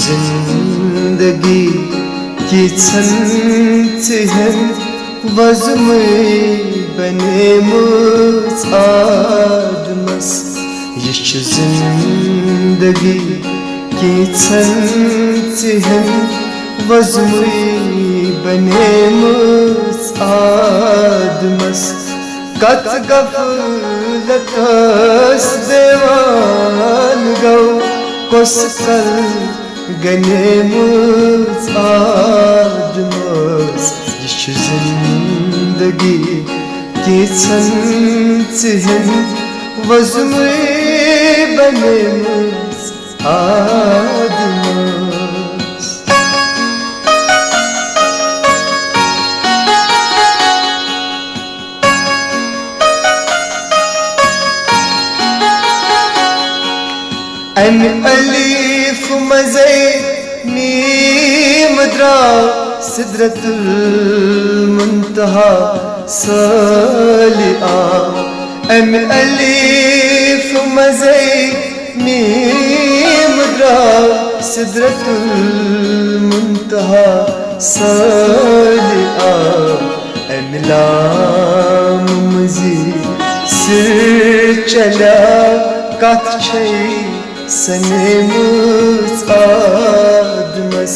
जिंदगी की छन वज़्म बने आदमस ये जिंदगी की छन वज़्म बने आदमस कत गफलतस देवान गौ कुस कल गने आदमस ये जिंदगी की छन वज़्म बने आदमस अन अलीफ मज़े मीम द्रा सिदरतुल मुंतहा सालिआ अन अलीफ मज़े मीम द्रा सिदरतुल मुंतहा सालिआ अन लाम मज़ी सिर चला कत सने आदमस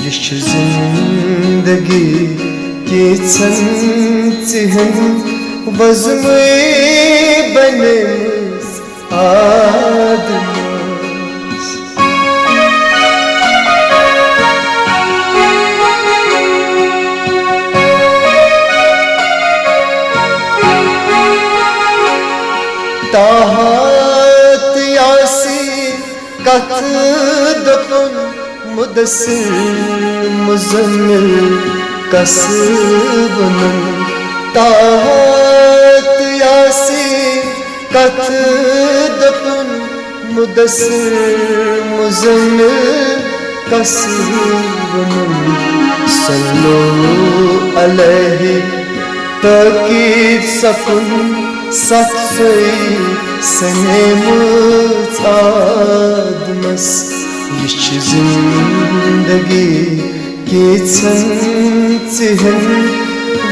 ये जिंदगी की छन वज़्म बने आदमस ताहत यासी कत दफन मुदस्सिर मुज़म्मिल कसबन ताहत यासी कत दफन मुदस्सिर मुज़म्मिल कसबन सल्लो अलैहि तकीद सफन सत सने आदमस ये जिंदगी की छन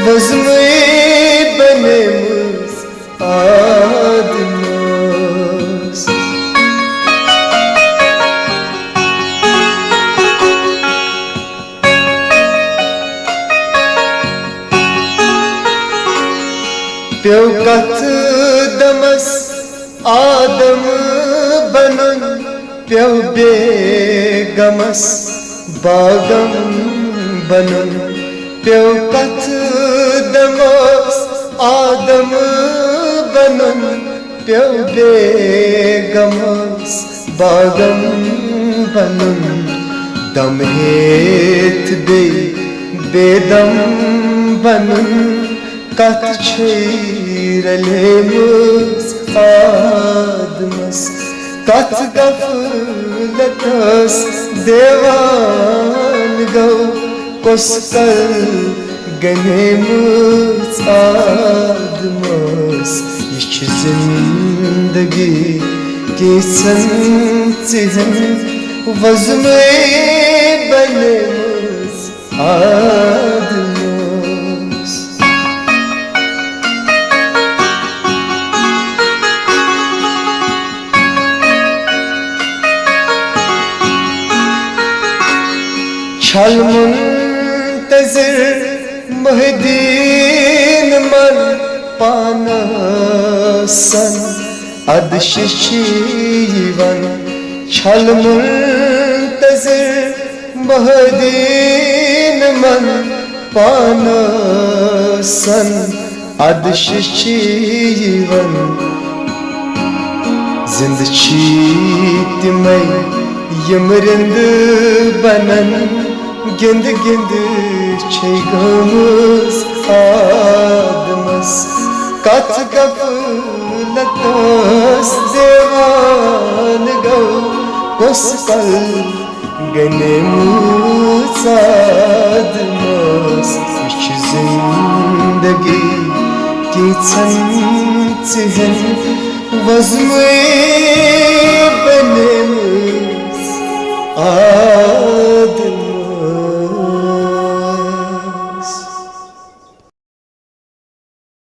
वज़्म बने आदमस प्यो कत दमस आदम बनन प्यो बेगमस बागम बनन प्यो कत दमस आदम बनन प्यो बेगमस बागम बनन दम हेत बेदम बनन कत रले आदमस कत गफलतस देवान गौ कुस कल गने आदमस ये जिंदगी की छन वज़्म बने आदमस छल मुंतज़िर मुहिदीन मन पानसन अदशिशीवन छल मुंतज़िर मुहिदीन मन पानसन अदशिशीवन जिंद चीत में यमरिंद बनन गिंद गिंद गमस आदमस कत गफलतस देवान गौ कुस कल गने आदमस ये जिंदगी की छन वज़्म बने आ